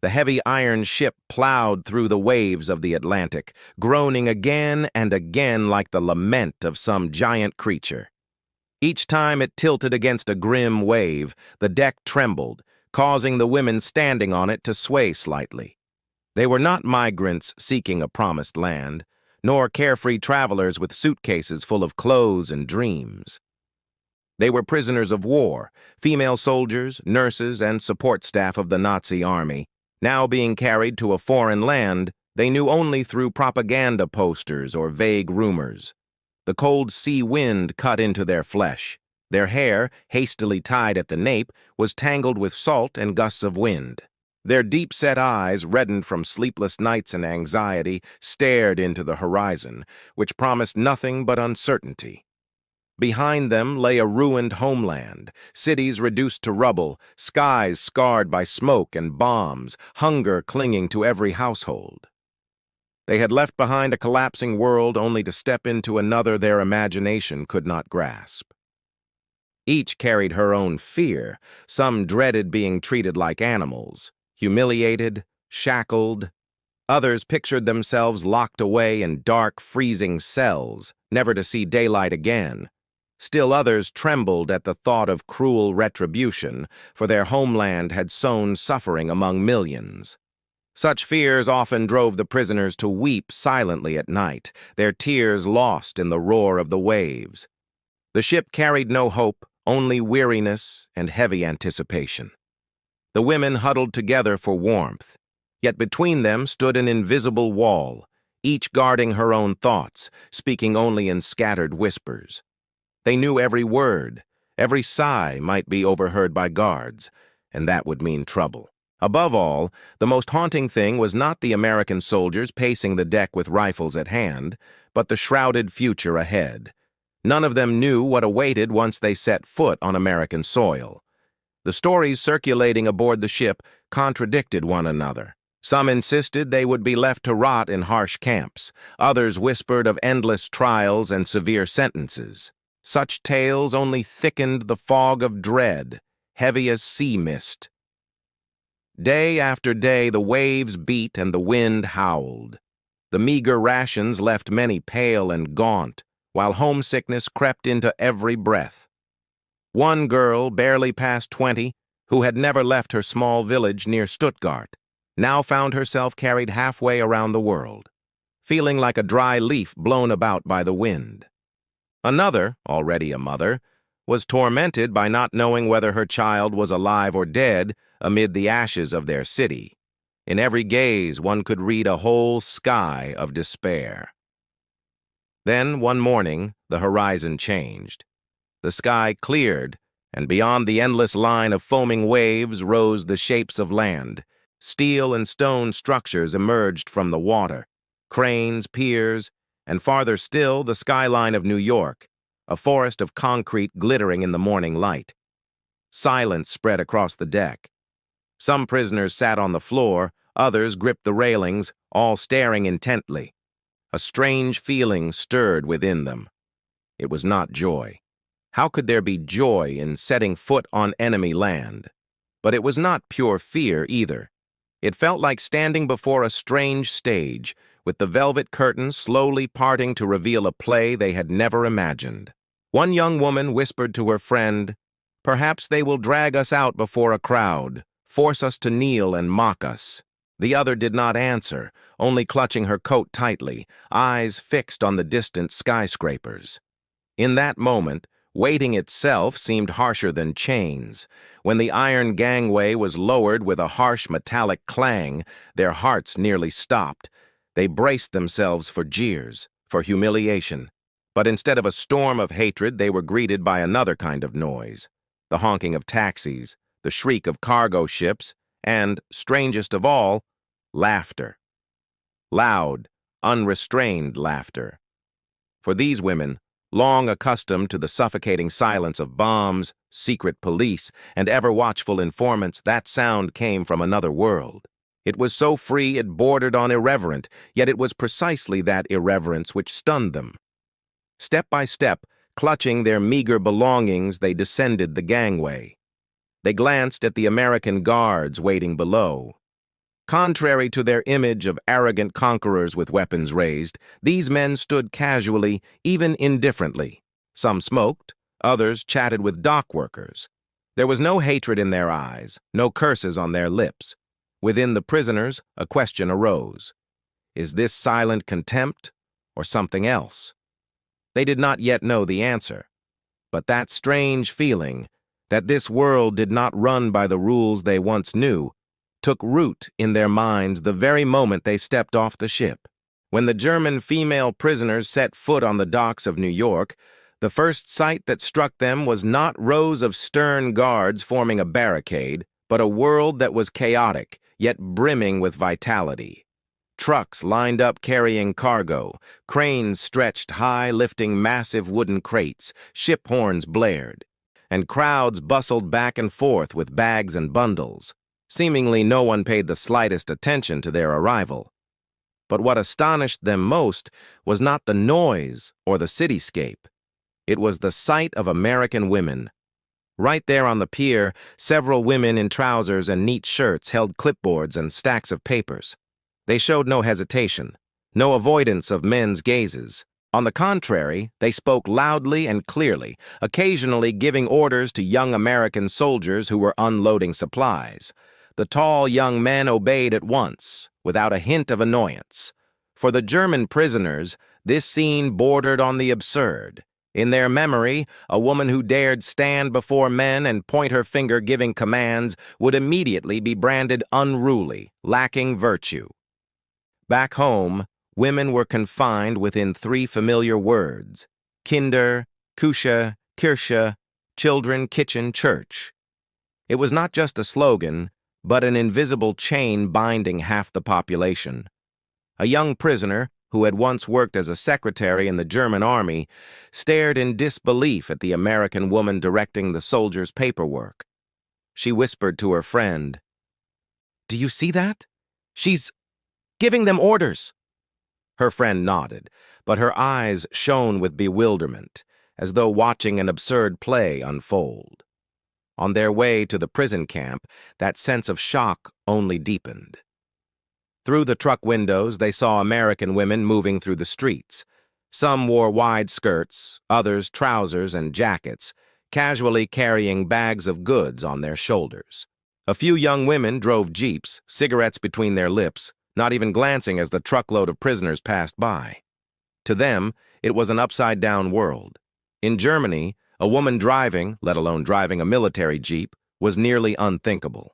The heavy iron ship plowed through the waves of the Atlantic, groaning again and again like the lament of some giant creature. Each time it tilted against a grim wave, the deck trembled, causing the women standing on it to sway slightly. They were not migrants seeking a promised land, nor carefree travelers with suitcases full of clothes and dreams. They were prisoners of war, female soldiers, nurses, and support staff of the Nazi army, now being carried to a foreign land they knew only through propaganda posters or vague rumors. The cold sea wind cut into their flesh. Their hair, hastily tied at the nape, was tangled with salt and gusts of wind. Their deep-set eyes, reddened from sleepless nights and anxiety, stared into the horizon, which promised nothing but uncertainty. Behind them lay a ruined homeland, cities reduced to rubble, skies scarred by smoke and bombs, hunger clinging to every household. They had left behind a collapsing world only to step into another their imagination could not grasp. Each carried her own fear. Some dreaded being treated like animals, humiliated, shackled. Others pictured themselves locked away in dark, freezing cells, never to see daylight again. Still others trembled at the thought of cruel retribution, for their homeland had sown suffering among millions. Such fears often drove the prisoners to weep silently at night, their tears lost in the roar of the waves. The ship carried no hope, only weariness and heavy anticipation. The women huddled together for warmth, yet between them stood an invisible wall, each guarding her own thoughts, speaking only in scattered whispers. They knew every word, every sigh might be overheard by guards, and that would mean trouble. Above all, the most haunting thing was not the American soldiers pacing the deck with rifles at hand, but the shrouded future ahead. None of them knew what awaited once they set foot on American soil. The stories circulating aboard the ship contradicted one another. Some insisted they would be left to rot in harsh camps. Others whispered of endless trials and severe sentences. Such tales only thickened the fog of dread, heavy as sea mist. Day after day the waves beat and the wind howled. The meager rations left many pale and gaunt, while homesickness crept into every breath. One girl, barely past 20, who had never left her small village near Stuttgart, now found herself carried halfway around the world, feeling like a dry leaf blown about by the wind. Another, already a mother, was tormented by not knowing whether her child was alive or dead amid the ashes of their city. In every gaze one could read a whole sky of despair. Then, one morning, the horizon changed. The sky cleared, and beyond the endless line of foaming waves rose the shapes of land. Steel and stone structures emerged from the water, cranes, piers, and farther still the skyline of New York, a forest of concrete glittering in the morning light. Silence spread across the deck. Some prisoners sat on the floor, others gripped the railings, all staring intently. A strange feeling stirred within them. It was not joy. How could there be joy in setting foot on enemy land? But it was not pure fear either. It felt like standing before a strange stage, with the velvet curtain slowly parting to reveal a play they had never imagined. One young woman whispered to her friend, "Perhaps they will drag us out before a crowd, force us to kneel and mock us." The other did not answer, only clutching her coat tightly, eyes fixed on the distant skyscrapers. In that moment, waiting itself seemed harsher than chains. When the iron gangway was lowered with a harsh metallic clang, their hearts nearly stopped. They braced themselves for jeers, for humiliation. But instead of a storm of hatred, they were greeted by another kind of noise. The honking of taxis, the shriek of cargo ships, and, strangest of all, laughter. Loud, unrestrained laughter. For these women, long accustomed to the suffocating silence of bombs, secret police, and ever-watchful informants, that sound came from another world. It was so free it bordered on irreverent, yet it was precisely that irreverence which stunned them. Step by step, clutching their meager belongings, they descended the gangway. They glanced at the American guards waiting below. Contrary to their image of arrogant conquerors with weapons raised, these men stood casually, even indifferently. Some smoked, others chatted with dock workers. There was no hatred in their eyes, no curses on their lips. Within the prisoners, a question arose. Is this silent contempt or something else? They did not yet know the answer. But that strange feeling, that this world did not run by the rules they once knew, took root in their minds the very moment they stepped off the ship. When the German female prisoners set foot on the docks of New York, the first sight that struck them was not rows of stern guards forming a barricade, but a world that was chaotic, yet brimming with vitality. Trucks lined up carrying cargo, cranes stretched high lifting massive wooden crates, ship horns blared, and crowds bustled back and forth with bags and bundles. Seemingly no one paid the slightest attention to their arrival. But what astonished them most was not the noise or the cityscape. It was the sight of American women. Right there on the pier, several women in trousers and neat shirts held clipboards and stacks of papers. They showed no hesitation, no avoidance of men's gazes. On the contrary, they spoke loudly and clearly, occasionally giving orders to young American soldiers who were unloading supplies. The tall young men obeyed at once, without a hint of annoyance. For the German prisoners, this scene bordered on the absurd. In their memory, a woman who dared stand before men and point her finger giving commands would immediately be branded unruly, lacking virtue. Back home, women were confined within three familiar words: Kinder, Küche, Kirche, children, kitchen, church. It was not just a slogan, but an invisible chain binding half the population. A young prisoner, who had once worked as a secretary in the German army, stared in disbelief at the American woman directing the soldiers' paperwork. She whispered to her friend, "Do you see that? She's giving them orders." Her friend nodded, but her eyes shone with bewilderment, as though watching an absurd play unfold. On their way to the prison camp, that sense of shock only deepened. Through the truck windows, they saw American women moving through the streets. Some wore wide skirts, others trousers and jackets, casually carrying bags of goods on their shoulders. A few young women drove jeeps, cigarettes between their lips, not even glancing as the truckload of prisoners passed by. To them, it was an upside-down world. In Germany, a woman driving, let alone driving a military jeep, was nearly unthinkable.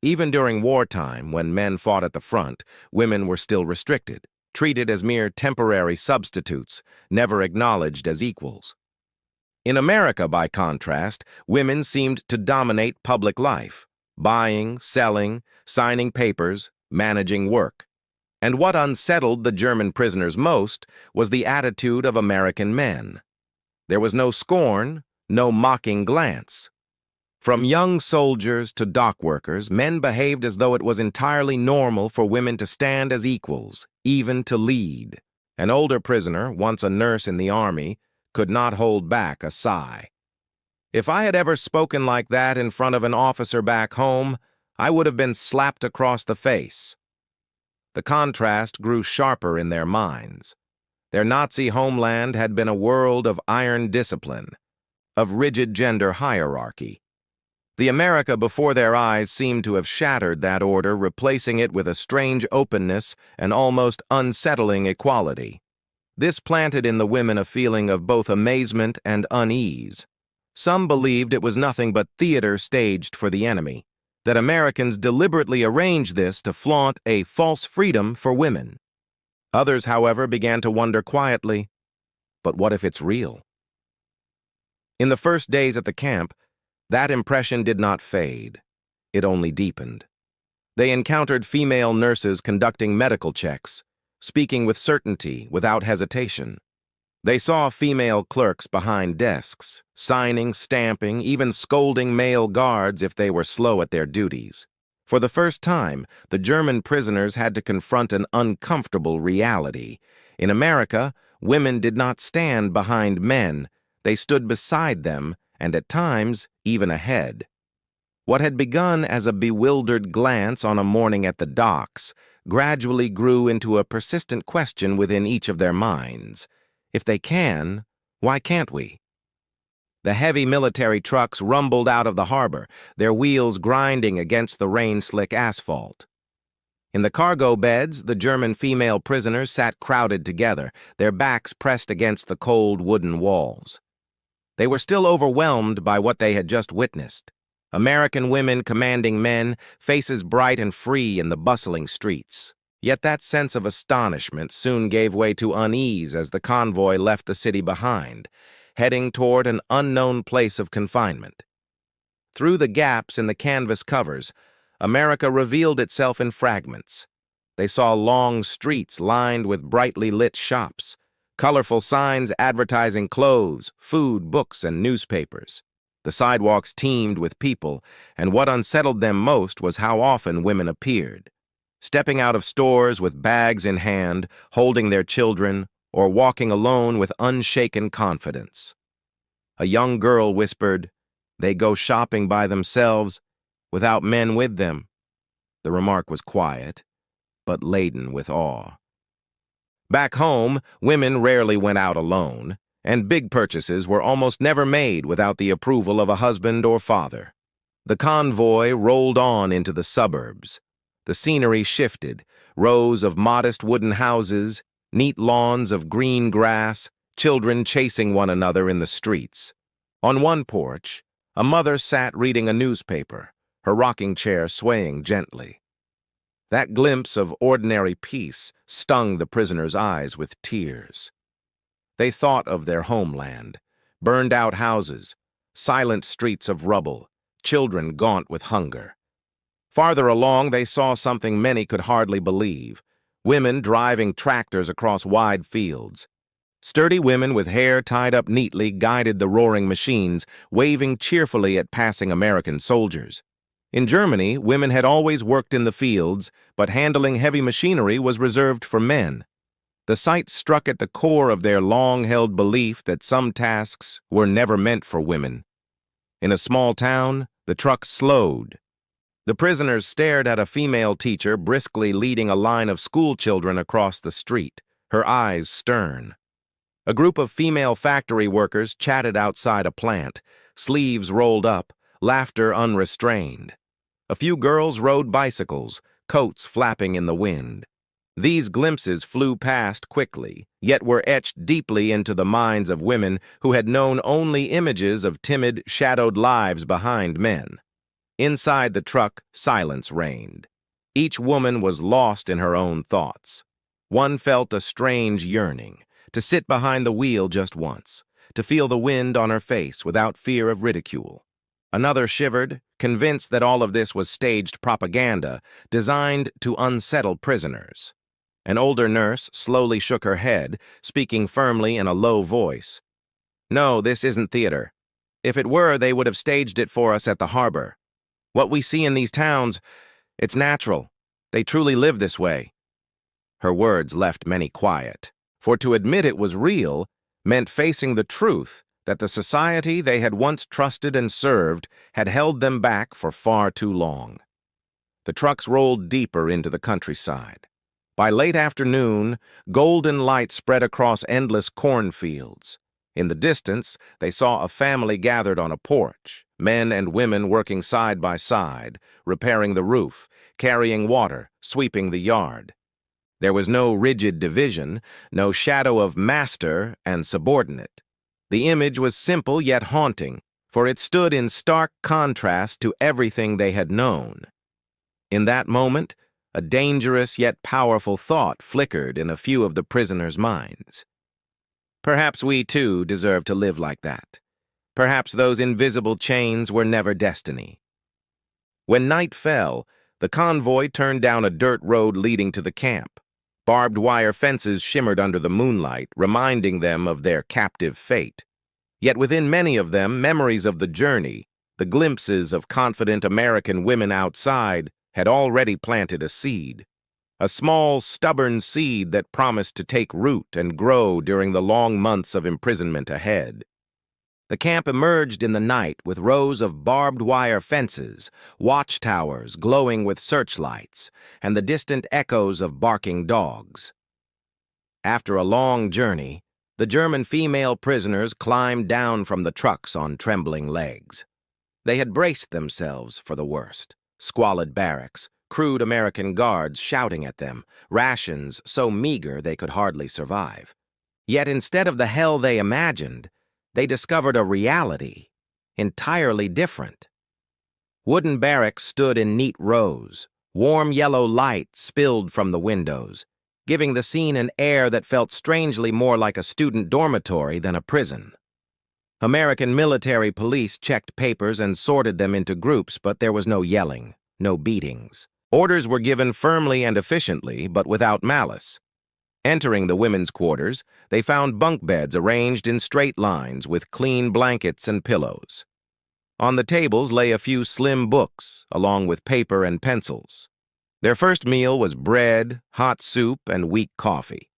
Even during wartime, when men fought at the front, women were still restricted, treated as mere temporary substitutes, never acknowledged as equals. In America, by contrast, women seemed to dominate public life, buying, selling, signing papers, managing work. And what unsettled the German prisoners most was the attitude of American men. There was no scorn, no mocking glance. From young soldiers to dock workers, men behaved as though it was entirely normal for women to stand as equals, even to lead. An older prisoner, once a nurse in the army, could not hold back a sigh. "If I had ever spoken like that in front of an officer back home, I would have been slapped across the face." The contrast grew sharper in their minds. Their Nazi homeland had been a world of iron discipline, of rigid gender hierarchy. The America before their eyes seemed to have shattered that order, replacing it with a strange openness and almost unsettling equality. This planted in the women a feeling of both amazement and unease. Some believed it was nothing but theater staged for the enemy, that Americans deliberately arranged this to flaunt a false freedom for women. Others, however, began to wonder quietly, but what if it's real? In the first days at the camp, that impression did not fade. It only deepened. They encountered female nurses conducting medical checks, speaking with certainty, without hesitation. They saw female clerks behind desks, signing, stamping, even scolding male guards if they were slow at their duties. For the first time, the German prisoners had to confront an uncomfortable reality. In America, women did not stand behind men. They stood beside them, and at times, even ahead. What had begun as a bewildered glance on a morning at the docks gradually grew into a persistent question within each of their minds. If they can, why can't we? The heavy military trucks rumbled out of the harbor, their wheels grinding against the rain-slick asphalt. In the cargo beds, the German female prisoners sat crowded together, their backs pressed against the cold wooden walls. They were still overwhelmed by what they had just witnessed. American women commanding men, faces bright and free in the bustling streets. Yet that sense of astonishment soon gave way to unease as the convoy left the city behind, heading toward an unknown place of confinement. Through the gaps in the canvas covers, America revealed itself in fragments. They saw long streets lined with brightly lit shops, colorful signs advertising clothes, food, books, and newspapers. The sidewalks teemed with people, and what unsettled them most was how often women appeared, stepping out of stores with bags in hand, holding their children, or walking alone with unshaken confidence. A young girl whispered, "They go shopping by themselves, without men with them." The remark was quiet, but laden with awe. Back home, women rarely went out alone, and big purchases were almost never made without the approval of a husband or father. The convoy rolled on into the suburbs. The scenery shifted, rows of modest wooden houses, neat lawns of green grass, children chasing one another in the streets. On one porch, a mother sat reading a newspaper, her rocking chair swaying gently. That glimpse of ordinary peace stung the prisoners' eyes with tears. They thought of their homeland, burned-out houses, silent streets of rubble, children gaunt with hunger. Farther along, they saw something many could hardly believe: women driving tractors across wide fields. Sturdy women with hair tied up neatly guided the roaring machines, waving cheerfully at passing American soldiers. In Germany, women had always worked in the fields, but handling heavy machinery was reserved for men. The sight struck at the core of their long-held belief that some tasks were never meant for women. In a small town, the truck slowed. The prisoners stared at a female teacher briskly leading a line of schoolchildren across the street, her eyes stern. A group of female factory workers chatted outside a plant, sleeves rolled up, laughter unrestrained. A few girls rode bicycles, coats flapping in the wind. These glimpses flew past quickly, yet were etched deeply into the minds of women who had known only images of timid, shadowed lives behind men. Inside the truck, silence reigned. Each woman was lost in her own thoughts. One felt a strange yearning, to sit behind the wheel just once, to feel the wind on her face without fear of ridicule. Another shivered, convinced that all of this was staged propaganda designed to unsettle prisoners. An older nurse slowly shook her head, speaking firmly in a low voice. "No, this isn't theater. If it were, they would have staged it for us at the harbor. What we see in these towns, it's natural. They truly live this way." Her words left many quiet, for to admit it was real meant facing the truth that the society they had once trusted and served had held them back for far too long. The trucks rolled deeper into the countryside. By late afternoon, golden light spread across endless cornfields. In the distance, they saw a family gathered on a porch, men and women working side by side, repairing the roof, carrying water, sweeping the yard. There was no rigid division, no shadow of master and subordinate. The image was simple yet haunting, for it stood in stark contrast to everything they had known. In that moment, a dangerous yet powerful thought flickered in a few of the prisoners' minds. Perhaps we too deserve to live like that. Perhaps those invisible chains were never destiny. When night fell, the convoy turned down a dirt road leading to the camp. Barbed wire fences shimmered under the moonlight, reminding them of their captive fate. Yet within many of them, memories of the journey, the glimpses of confident American women outside, had already planted a seed. A small, stubborn seed that promised to take root and grow during the long months of imprisonment ahead. The camp emerged in the night with rows of barbed wire fences, watchtowers glowing with searchlights, and the distant echoes of barking dogs. After a long journey, the German female prisoners climbed down from the trucks on trembling legs. They had braced themselves for the worst. Squalid barracks, crude American guards shouting at them, rations so meager they could hardly survive. Yet instead of the hell they imagined, they discovered a reality entirely different. Wooden barracks stood in neat rows. Warm yellow light spilled from the windows, giving the scene an air that felt strangely more like a student dormitory than a prison. American military police checked papers and sorted them into groups, but there was no yelling, no beatings. Orders were given firmly and efficiently, but without malice. Entering the women's quarters, they found bunk beds arranged in straight lines with clean blankets and pillows. On the tables lay a few slim books, along with paper and pencils. Their first meal was bread, hot soup, and weak coffee.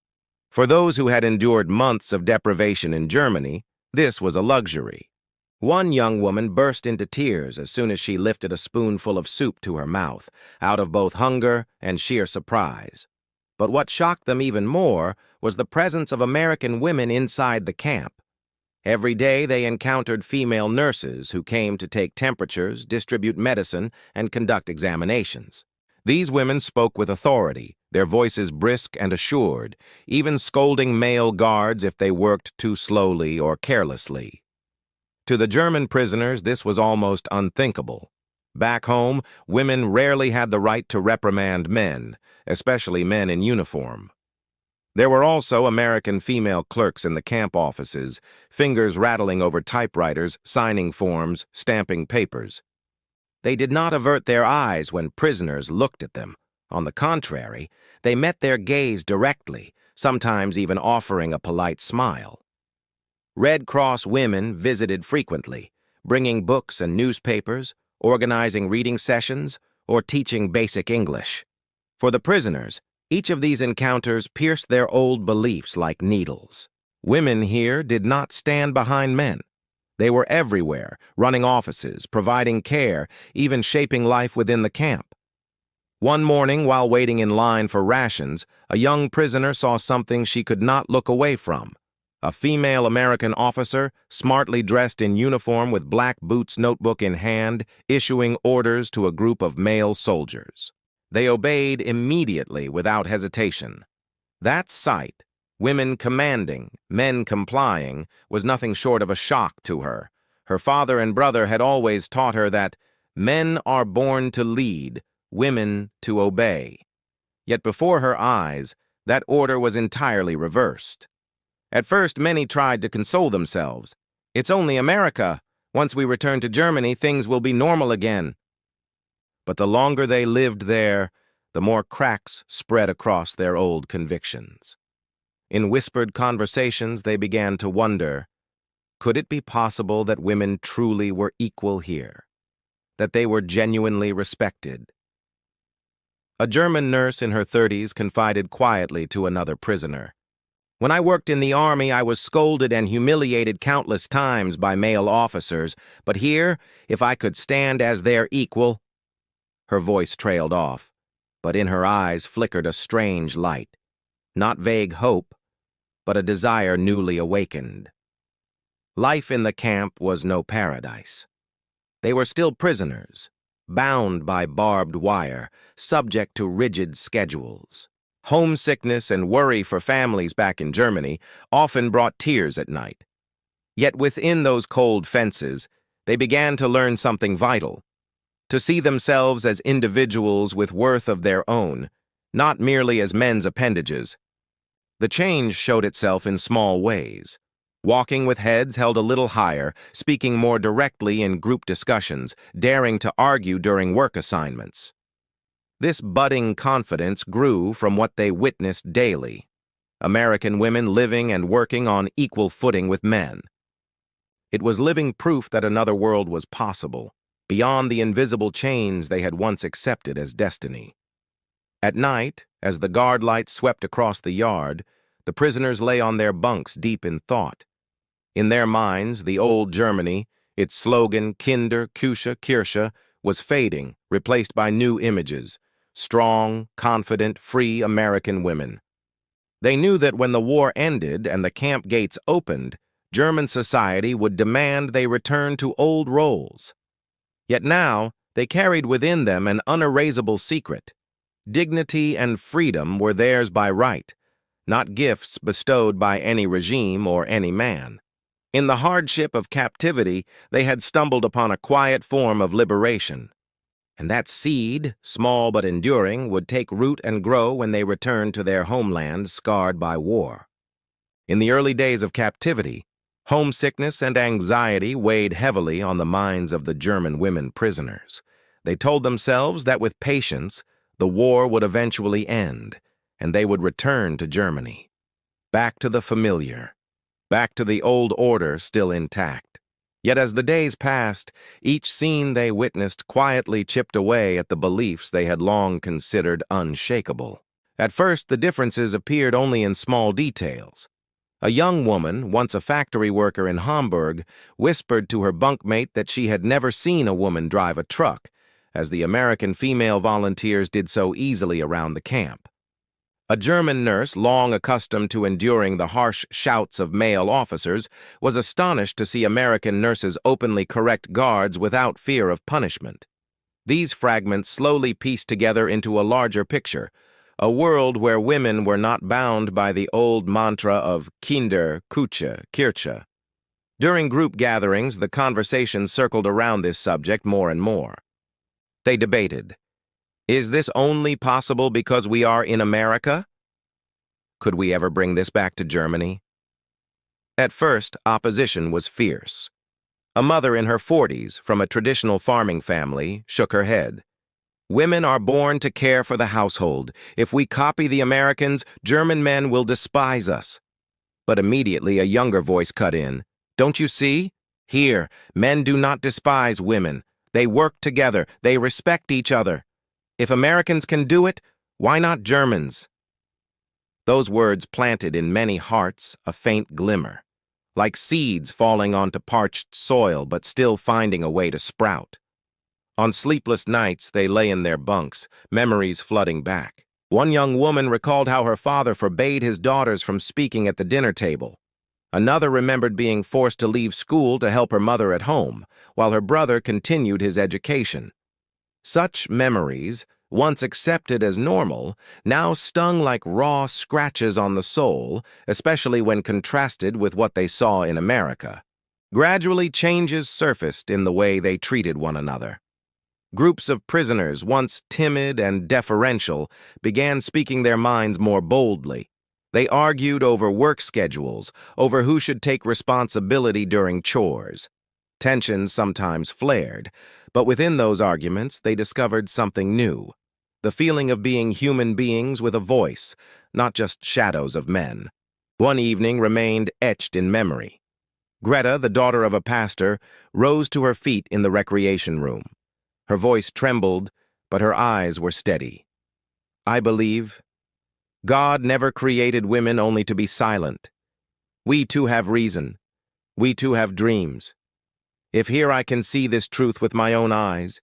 For those who had endured months of deprivation in Germany, this was a luxury. One young woman burst into tears as soon as she lifted a spoonful of soup to her mouth, out of both hunger and sheer surprise. But what shocked them even more was the presence of American women inside the camp. Every day they encountered female nurses who came to take temperatures, distribute medicine, and conduct examinations. These women spoke with authority, their voices brisk and assured, even scolding male guards if they worked too slowly or carelessly. To the German prisoners, this was almost unthinkable. Back home, women rarely had the right to reprimand men, especially men in uniform. There were also American female clerks in the camp offices, fingers rattling over typewriters, signing forms, stamping papers. They did not avert their eyes when prisoners looked at them. On the contrary, they met their gaze directly, sometimes even offering a polite smile. Red Cross women visited frequently, bringing books and newspapers, organizing reading sessions, or teaching basic English. For the prisoners, each of these encounters pierced their old beliefs like needles. Women here did not stand behind men. They were everywhere, running offices, providing care, even shaping life within the camp. One morning, while waiting in line for rations, a young prisoner saw something she could not look away from. A female American officer, smartly dressed in uniform with black boots, notebook in hand, issuing orders to a group of male soldiers. They obeyed immediately without hesitation. That sight, women commanding, men complying, was nothing short of a shock to her. Her father and brother had always taught her that men are born to lead, women to obey. Yet before her eyes, that order was entirely reversed. At first, many tried to console themselves. It's only America. Once we return to Germany, things will be normal again. But the longer they lived there, the more cracks spread across their old convictions. In whispered conversations, they began to wonder, could it be possible that women truly were equal here? That they were genuinely respected? A German nurse in her 30s confided quietly to another prisoner. When I worked in the army, I was scolded and humiliated countless times by male officers, but here, if I could stand as their equal— Her voice trailed off, but in her eyes flickered a strange light. Not vague hope, but a desire newly awakened. Life in the camp was no paradise. They were still prisoners, bound by barbed wire, subject to rigid schedules. Homesickness and worry for families back in Germany often brought tears at night. Yet within those cold fences, they began to learn something vital, to see themselves as individuals with worth of their own, not merely as men's appendages. The change showed itself in small ways. Walking with heads held a little higher, speaking more directly in group discussions, daring to argue during work assignments. This budding confidence grew from what they witnessed daily. American women living and working on equal footing with men. It was living proof that another world was possible, beyond the invisible chains they had once accepted as destiny. At night, as the guard lights swept across the yard, the prisoners lay on their bunks deep in thought. In their minds, the old Germany, its slogan Kinder, Küche, Kirche, was fading, replaced by new images: strong, confident, free American women. They knew that when the war ended and the camp gates opened, German society would demand they return to old roles. Yet now, they carried within them an unerasable secret. Dignity and freedom were theirs by right, not gifts bestowed by any regime or any man. In the hardship of captivity, they had stumbled upon a quiet form of liberation. And that seed, small but enduring, would take root and grow when they returned to their homeland scarred by war. In the early days of captivity, homesickness and anxiety weighed heavily on the minds of the German women prisoners. They told themselves that with patience, the war would eventually end, and they would return to Germany. Back to the familiar, back to the old order still intact. Yet as the days passed, each scene they witnessed quietly chipped away at the beliefs they had long considered unshakable. At first, the differences appeared only in small details. A young woman, once a factory worker in Hamburg, whispered to her bunkmate that she had never seen a woman drive a truck, as the American female volunteers did so easily around the camp. A German nurse, long accustomed to enduring the harsh shouts of male officers, was astonished to see American nurses openly correct guards without fear of punishment. These fragments slowly pieced together into a larger picture, a world where women were not bound by the old mantra of Kinder, Küche, Kirche. During group gatherings, the conversation circled around this subject more and more. They debated, is this only possible because we are in America? Could we ever bring this back to Germany? At first, opposition was fierce. A mother in her 40s, from a traditional farming family, shook her head. Women are born to care for the household. If we copy the Americans, German men will despise us. But immediately a younger voice cut in. Don't you see? Here, men do not despise women. They work together. They respect each other. If Americans can do it, why not Germans? Those words planted in many hearts a faint glimmer, like seeds falling onto parched soil but still finding a way to sprout. On sleepless nights, they lay in their bunks, memories flooding back. One young woman recalled how her father forbade his daughters from speaking at the dinner table. Another remembered being forced to leave school to help her mother at home, while her brother continued his education. Such memories, once accepted as normal, now stung like raw scratches on the soul, especially when contrasted with what they saw in America. Gradually, changes surfaced in the way they treated one another. Groups of prisoners, once timid and deferential, began speaking their minds more boldly. They argued over work schedules, over who should take responsibility during chores. Tensions sometimes flared, but within those arguments they discovered something new: the feeling of being human beings with a voice, not just shadows of men. One evening remained etched in memory. Greta, the daughter of a pastor, rose to her feet in the recreation room. Her voice trembled, but her eyes were steady. I believe God never created women only to be silent. We too have reason. We too have dreams. If here I can see this truth with my own eyes,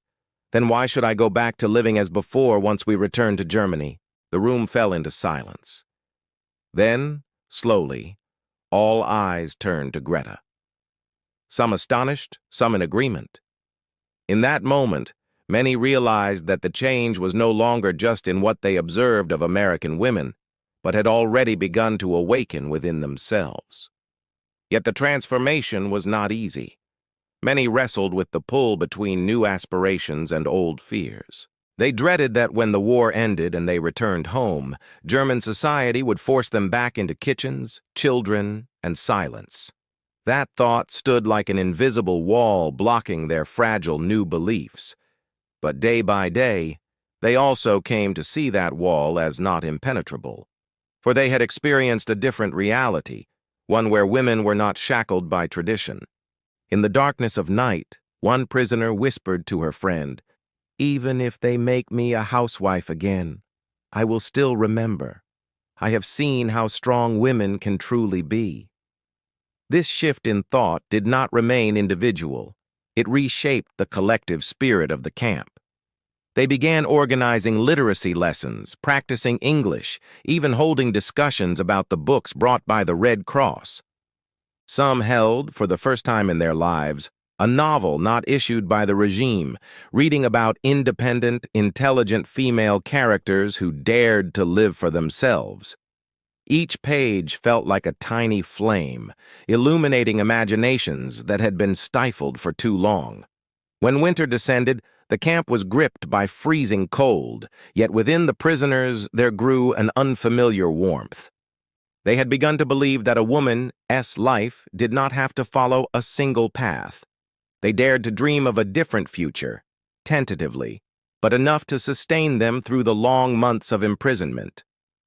then why should I go back to living as before once we return to Germany? The room fell into silence. Then, slowly, all eyes turned to Greta. Some astonished, some in agreement. In that moment, many realized that the change was no longer just in what they observed of American women, but had already begun to awaken within themselves. Yet the transformation was not easy. Many wrestled with the pull between new aspirations and old fears. They dreaded that when the war ended and they returned home, German society would force them back into kitchens, children, and silence. That thought stood like an invisible wall blocking their fragile new beliefs. But day by day, they also came to see that wall as not impenetrable. For they had experienced a different reality, one where women were not shackled by tradition. In the darkness of night, one prisoner whispered to her friend, "Even if they make me a housewife again, I will still remember. I have seen how strong women can truly be." This shift in thought did not remain individual. It reshaped the collective spirit of the camp. They began organizing literacy lessons, practicing English, even holding discussions about the books brought by the Red Cross. Some held, for the first time in their lives, a novel not issued by the regime, reading about independent, intelligent female characters who dared to live for themselves. Each page felt like a tiny flame, illuminating imaginations that had been stifled for too long. When winter descended, the camp was gripped by freezing cold, yet within the prisoners there grew an unfamiliar warmth. They had begun to believe that a woman's life did not have to follow a single path. They dared to dream of a different future, tentatively, but enough to sustain them through the long months of imprisonment.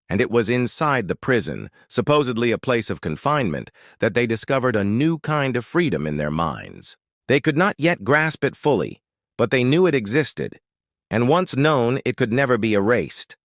And it was inside the prison, supposedly a place of confinement, that they discovered a new kind of freedom in their minds. They could not yet grasp it fully, but they knew it existed, and once known, it could never be erased.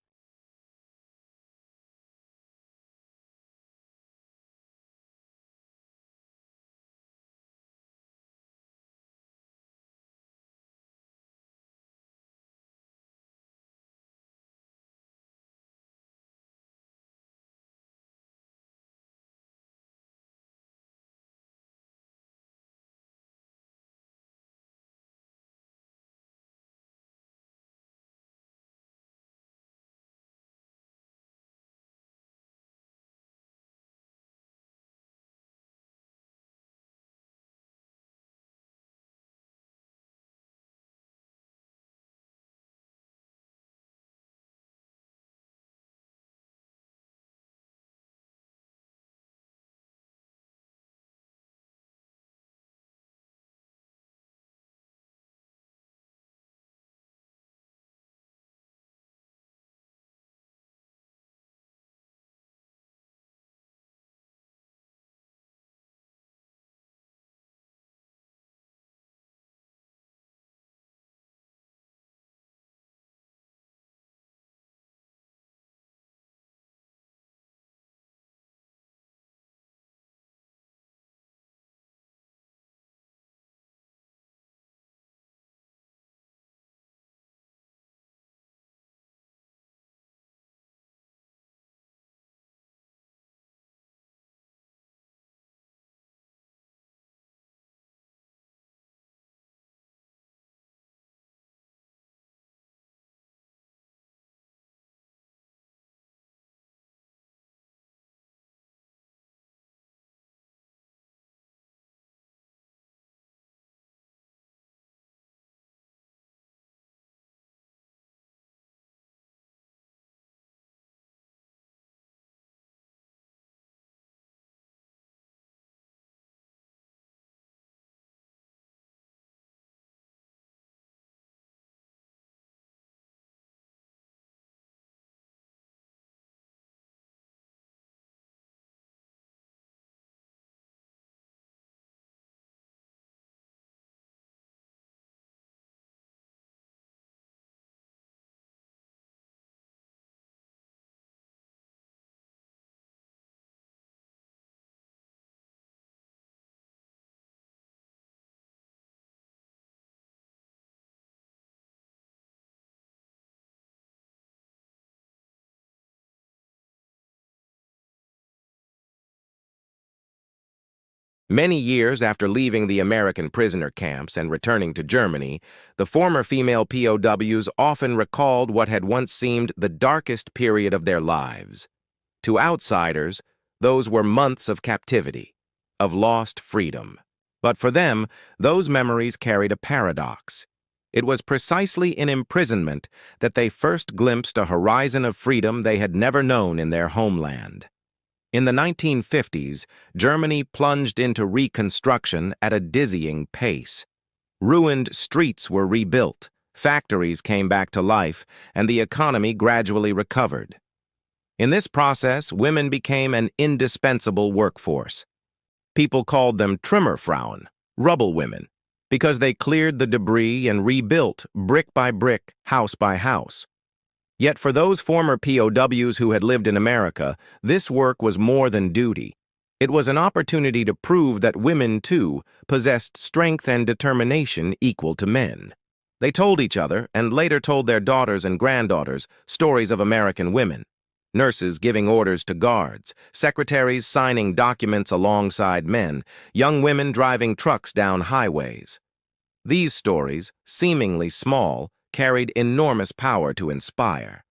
Many years after leaving the American prisoner camps and returning to Germany, the former female POWs often recalled what had once seemed the darkest period of their lives. To outsiders, those were months of captivity, of lost freedom. But for them, those memories carried a paradox. It was precisely in imprisonment that they first glimpsed a horizon of freedom they had never known in their homeland. In the 1950s, Germany plunged into reconstruction at a dizzying pace. Ruined streets were rebuilt, factories came back to life, and the economy gradually recovered. In this process, women became an indispensable workforce. People called them Trümmerfrauen, rubble women, because they cleared the debris and rebuilt brick by brick, house by house. Yet for those former POWs who had lived in America, this work was more than duty. It was an opportunity to prove that women, too, possessed strength and determination equal to men. They told each other, and later told their daughters and granddaughters, stories of American women. Nurses giving orders to guards, secretaries signing documents alongside men, young women driving trucks down highways. These stories, seemingly small, carried enormous power to inspire.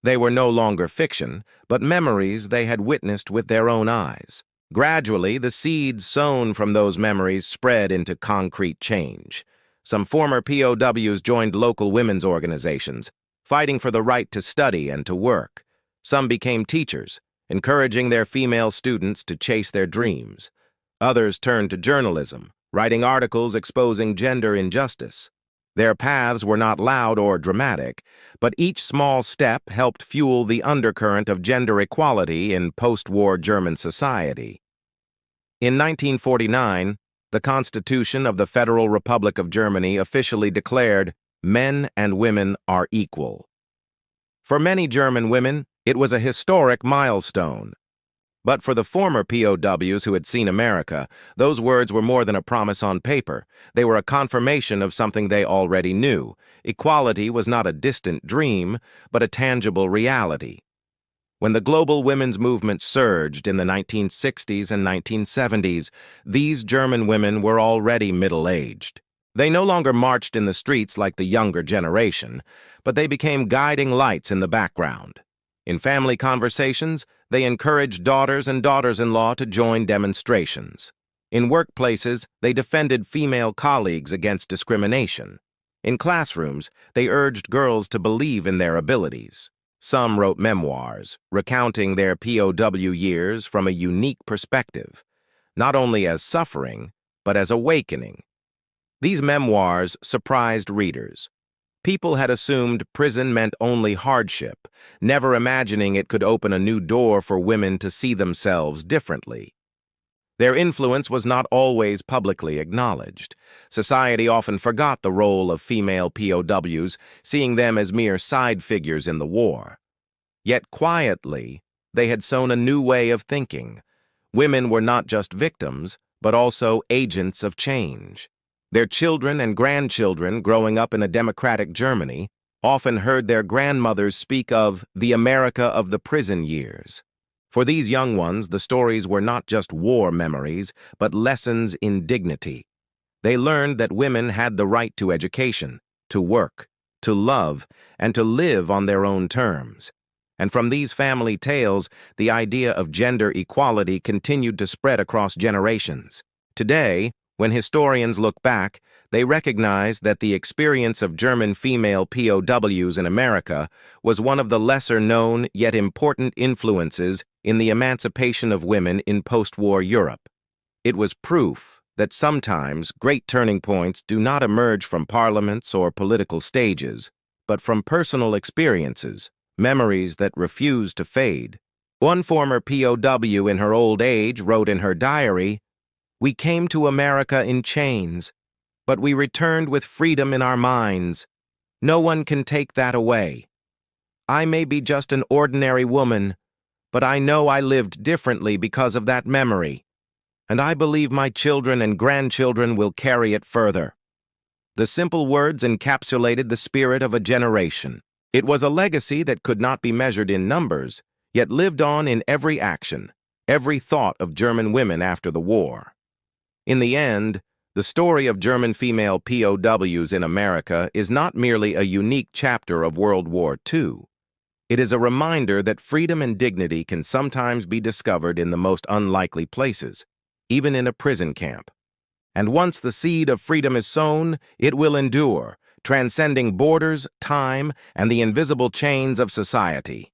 They were no longer fiction, but memories they had witnessed with their own eyes. Gradually, the seeds sown from those memories spread into concrete change. Some former POWs joined local women's organizations, fighting for the right to study and to work. Some became teachers, encouraging their female students to chase their dreams. Others turned to journalism, writing articles exposing gender injustice. Their paths were not loud or dramatic, but each small step helped fuel the undercurrent of gender equality in post-war German society. In 1949, the Constitution of the Federal Republic of Germany officially declared men and women are equal. For many German women, it was a historic milestone. But for the former POWs who had seen America, those words were more than a promise on paper. They were a confirmation of something they already knew. Equality was not a distant dream, but a tangible reality. When the global women's movement surged in the 1960s and 1970s, these German women were already middle-aged. They no longer marched in the streets like the younger generation, but they became guiding lights in the background. In family conversations, they encouraged daughters and daughters-in-law to join demonstrations. In workplaces, they defended female colleagues against discrimination. In classrooms, they urged girls to believe in their abilities. Some wrote memoirs, recounting their POW years from a unique perspective, not only as suffering, but as awakening. These memoirs surprised readers. People had assumed prison meant only hardship, never imagining it could open a new door for women to see themselves differently. Their influence was not always publicly acknowledged. Society often forgot the role of female POWs, seeing them as mere side figures in the war. Yet quietly, they had sown a new way of thinking. Women were not just victims, but also agents of change. Their children and grandchildren growing up in a democratic Germany often heard their grandmothers speak of the America of the prison years. For these young ones, the stories were not just war memories, but lessons in dignity. They learned that women had the right to education, to work, to love, and to live on their own terms. And from these family tales, the idea of gender equality continued to spread across generations. Today, when historians look back, they recognize that the experience of German female POWs in America was one of the lesser-known yet important influences in the emancipation of women in post-war Europe. It was proof that sometimes great turning points do not emerge from parliaments or political stages, but from personal experiences, memories that refuse to fade. One former POW in her old age wrote in her diary, "We came to America in chains, but we returned with freedom in our minds. No one can take that away. I may be just an ordinary woman, but I know I lived differently because of that memory, and I believe my children and grandchildren will carry it further." The simple words encapsulated the spirit of a generation. It was a legacy that could not be measured in numbers, yet lived on in every action, every thought of German women after the war. In the end, the story of German female POWs in America is not merely a unique chapter of World War II. It is a reminder that freedom and dignity can sometimes be discovered in the most unlikely places, even in a prison camp. And once the seed of freedom is sown, it will endure, transcending borders, time, and the invisible chains of society.